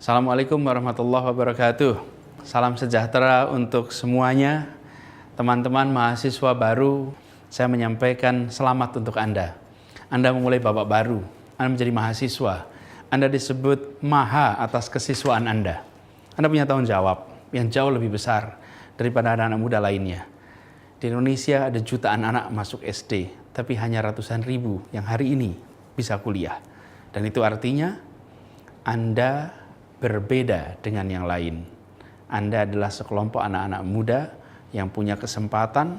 Assalamualaikum warahmatullahi wabarakatuh. Salam sejahtera untuk semuanya. Teman-teman mahasiswa baru, saya menyampaikan selamat untuk Anda. Anda memulai babak baru, Anda menjadi mahasiswa. Anda disebut maha atas kesiswaan Anda. Anda punya tanggung jawab yang jauh lebih besar daripada anak-anak muda lainnya. Di Indonesia ada jutaan anak masuk SD, tapi hanya ratusan ribu yang hari ini bisa kuliah. Dan itu artinya Anda berbeda dengan yang lain. Anda adalah sekelompok anak-anak muda yang punya kesempatan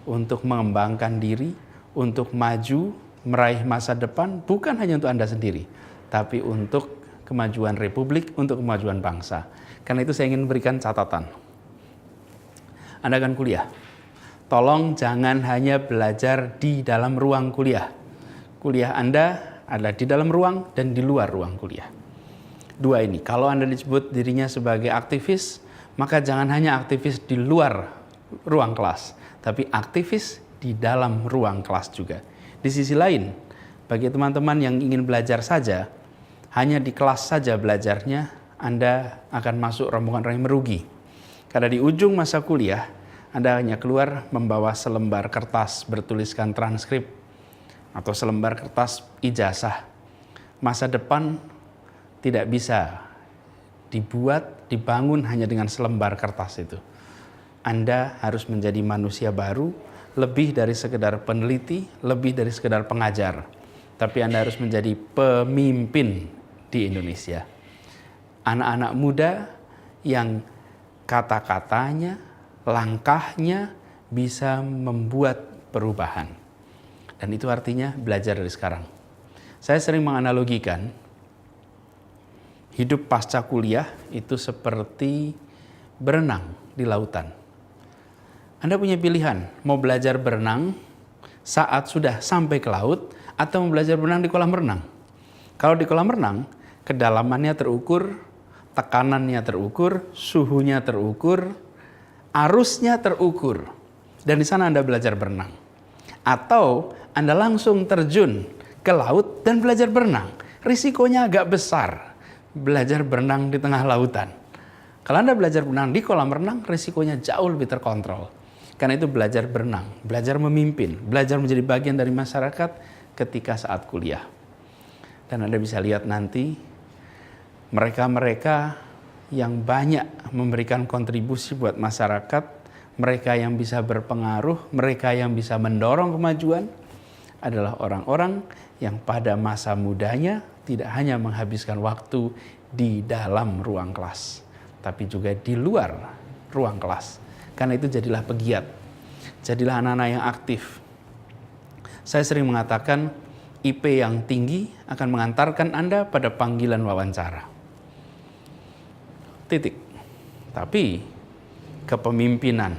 untuk mengembangkan diri, untuk maju, meraih masa depan, bukan hanya untuk Anda sendiri, tapi untuk kemajuan Republik, untuk kemajuan bangsa. Karena itu saya ingin berikan catatan. Anda akan kuliah. Tolong jangan hanya belajar di dalam ruang kuliah. Kuliah Anda adalah di dalam ruang dan di luar ruang kuliah. Dua ini, kalau Anda disebut dirinya sebagai aktivis, maka jangan hanya aktivis di luar ruang kelas, tapi aktivis di dalam ruang kelas juga. Di sisi lain, bagi teman-teman yang ingin belajar saja, hanya di kelas saja belajarnya, Anda akan masuk rombongan orang yang merugi. Karena di ujung masa kuliah, Anda hanya keluar membawa selembar kertas bertuliskan transkrip atau selembar kertas ijazah. Masa depan tidak bisa dibangun hanya dengan selembar kertas itu. Anda harus menjadi manusia baru, lebih dari sekedar peneliti, lebih dari sekedar pengajar. Tapi Anda harus menjadi pemimpin di Indonesia. Anak-anak muda yang kata-katanya, langkahnya bisa membuat perubahan. Dan itu artinya belajar dari sekarang. Saya sering menganalogikan hidup pasca kuliah itu seperti berenang di lautan. Anda punya pilihan, mau belajar berenang saat sudah sampai ke laut atau mau belajar berenang di kolam renang. Kalau di kolam renang, kedalamannya terukur, tekanannya terukur, suhunya terukur, arusnya terukur. Dan di sana Anda belajar berenang. Atau Anda langsung terjun ke laut dan belajar berenang. Risikonya agak besar. Belajar berenang di tengah lautan. Kalau Anda belajar berenang di kolam renang, risikonya jauh lebih terkontrol. Karena itu belajar berenang, belajar memimpin, belajar menjadi bagian dari masyarakat ketika saat kuliah. Dan Anda bisa lihat nanti, mereka-mereka yang banyak memberikan kontribusi buat masyarakat, mereka yang bisa berpengaruh, mereka yang bisa mendorong kemajuan, adalah orang-orang yang pada masa mudanya tidak hanya menghabiskan waktu di dalam ruang kelas, tapi juga di luar ruang kelas. Karena itu jadilah pegiat, jadilah anak-anak yang aktif. Saya sering mengatakan IP yang tinggi akan mengantarkan Anda pada panggilan wawancara. Titik. Tapi kepemimpinan,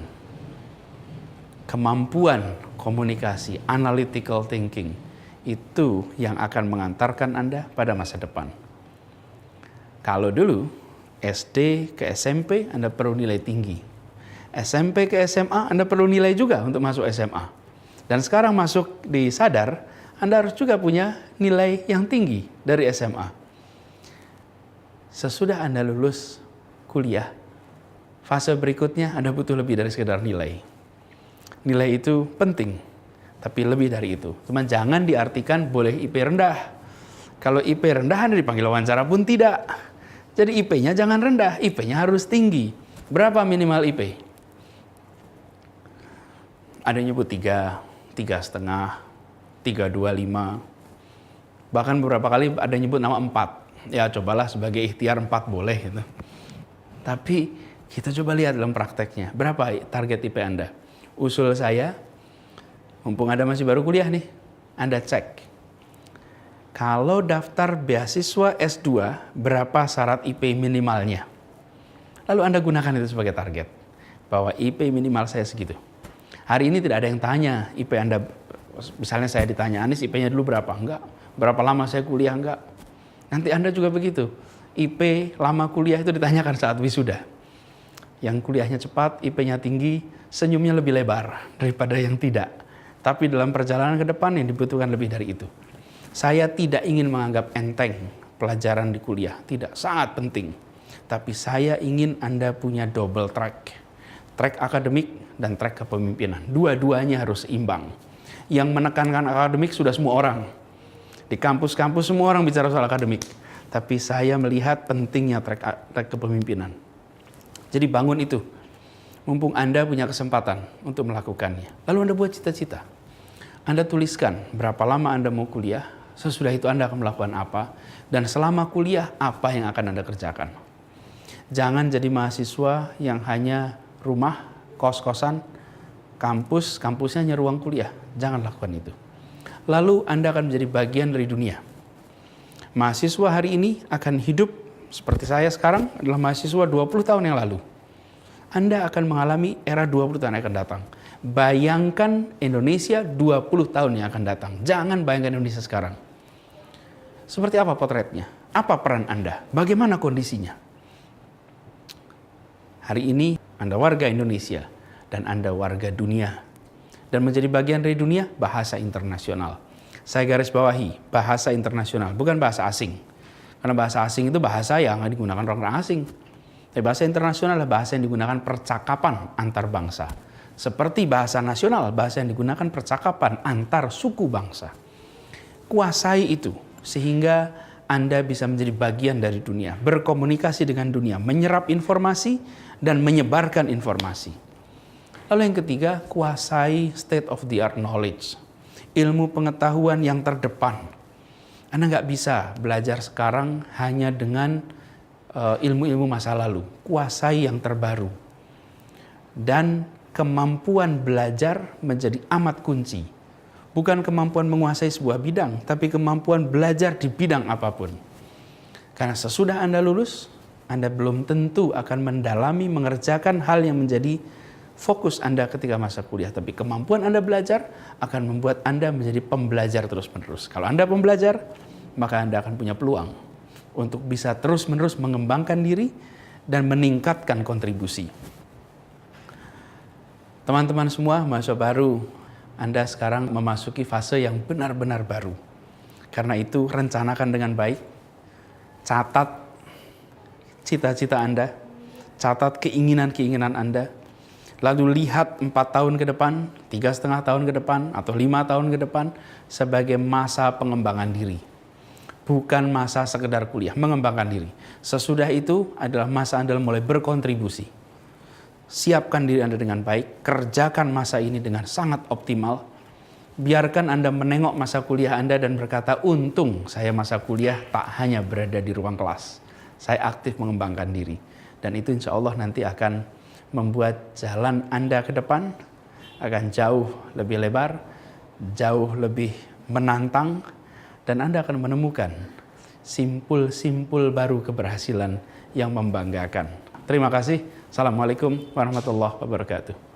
kemampuan komunikasi, analytical thinking, itu yang akan mengantarkan Anda pada masa depan. Kalau dulu SD ke SMP Anda perlu nilai tinggi, SMP ke SMA Anda perlu nilai juga untuk masuk SMA. Dan sekarang masuk di Sadar, Anda harus juga punya nilai yang tinggi dari SMA. Sesudah Anda lulus kuliah, fase berikutnya Anda butuh lebih dari sekedar nilai. Nilai itu penting, tapi lebih dari itu. Cuman jangan diartikan boleh IP rendah. Kalau IP rendah Anda dipanggil wawancara pun tidak. Jadi IP-nya jangan rendah, IP-nya harus tinggi. Berapa minimal IP? Ada yang nyebut 3, 3,5, 3,25. Bahkan beberapa kali ada yang nyebut nama 4. Ya cobalah sebagai ikhtiar 4 boleh gitu. Tapi kita coba lihat dalam prakteknya. Berapa target IP Anda? Usul saya, mumpung Anda masih baru kuliah nih, Anda cek. Kalau daftar beasiswa S2, berapa syarat IP minimalnya? Lalu Anda gunakan itu sebagai target. Bahwa IP minimal saya segitu. Hari ini tidak ada yang tanya IP Anda. Misalnya saya ditanya, Anis IP-nya dulu berapa? Enggak. Berapa lama saya kuliah? Enggak. Nanti Anda juga begitu. IP lama kuliah itu ditanyakan saat wisuda. Yang kuliahnya cepat, IP-nya tinggi, senyumnya lebih lebar daripada yang tidak. Tapi dalam perjalanan ke depan yang dibutuhkan lebih dari itu. Saya tidak ingin menganggap enteng pelajaran di kuliah. Tidak, sangat penting. Tapi saya ingin Anda punya double track. Track akademik dan track kepemimpinan. Dua-duanya harus imbang. Yang menekankan akademik sudah semua orang. Di kampus-kampus semua orang bicara soal akademik. Tapi saya melihat pentingnya track kepemimpinan. Jadi bangun itu. Mumpung Anda punya kesempatan untuk melakukannya. Lalu Anda buat cita-cita. Anda tuliskan berapa lama Anda mau kuliah, sesudah itu Anda akan melakukan apa, dan selama kuliah apa yang akan Anda kerjakan. Jangan jadi mahasiswa yang hanya rumah, kos-kosan, kampusnya hanya ruang kuliah. Jangan lakukan itu. Lalu Anda akan menjadi bagian dari dunia. Mahasiswa hari ini akan hidup seperti saya sekarang adalah mahasiswa 20 tahun yang lalu. Anda akan mengalami era 20 tahun yang akan datang. Bayangkan Indonesia 20 tahun yang akan datang. Jangan bayangkan Indonesia sekarang. Seperti apa potretnya? Apa peran Anda? Bagaimana kondisinya? Hari ini Anda warga Indonesia dan Anda warga dunia. Dan menjadi bagian dari dunia, bahasa internasional. Saya garis bawahi, bahasa internasional, bukan bahasa asing. Karena bahasa asing itu bahasa yang digunakan orang-orang asing. Tapi bahasa internasional adalah bahasa yang digunakan percakapan antar bangsa. Seperti bahasa nasional, bahasa yang digunakan percakapan antar suku bangsa. Kuasai itu sehingga Anda bisa menjadi bagian dari dunia, berkomunikasi dengan dunia, menyerap informasi dan menyebarkan informasi. Lalu yang ketiga, kuasai state of the art knowledge. Ilmu pengetahuan yang terdepan. Anda nggak bisa belajar sekarang hanya dengan ilmu-ilmu masa lalu. Kuasai yang terbaru. Dan kemampuan belajar menjadi amat kunci. Bukan kemampuan menguasai sebuah bidang, tapi kemampuan belajar di bidang apapun. Karena sesudah Anda lulus, Anda belum tentu akan mendalami, mengerjakan hal yang menjadi fokus Anda ketika masa kuliah. Tapi kemampuan Anda belajar akan membuat Anda menjadi pembelajar terus-menerus. Kalau Anda pembelajar, maka Anda akan punya peluang untuk bisa terus-menerus mengembangkan diri dan meningkatkan kontribusi. Teman-teman semua, mahasiswa baru, Anda sekarang memasuki fase yang benar-benar baru. Karena itu, rencanakan dengan baik, catat cita-cita Anda, catat keinginan-keinginan Anda, lalu lihat 4 tahun ke depan, 3,5 tahun ke depan, atau 5 tahun ke depan sebagai masa pengembangan diri. Bukan masa sekedar kuliah, mengembangkan diri. Sesudah itu adalah masa Anda mulai berkontribusi. Siapkan diri Anda dengan baik, kerjakan masa ini dengan sangat optimal. Biarkan Anda menengok masa kuliah Anda dan berkata, untung saya masa kuliah tak hanya berada di ruang kelas. Saya aktif mengembangkan diri. Dan itu insya Allah nanti akan membuat jalan Anda ke depan akan jauh lebih lebar, jauh lebih menantang, dan Anda akan menemukan simpul-simpul baru keberhasilan yang membanggakan. Terima kasih. Assalamualaikum warahmatullahi wabarakatuh.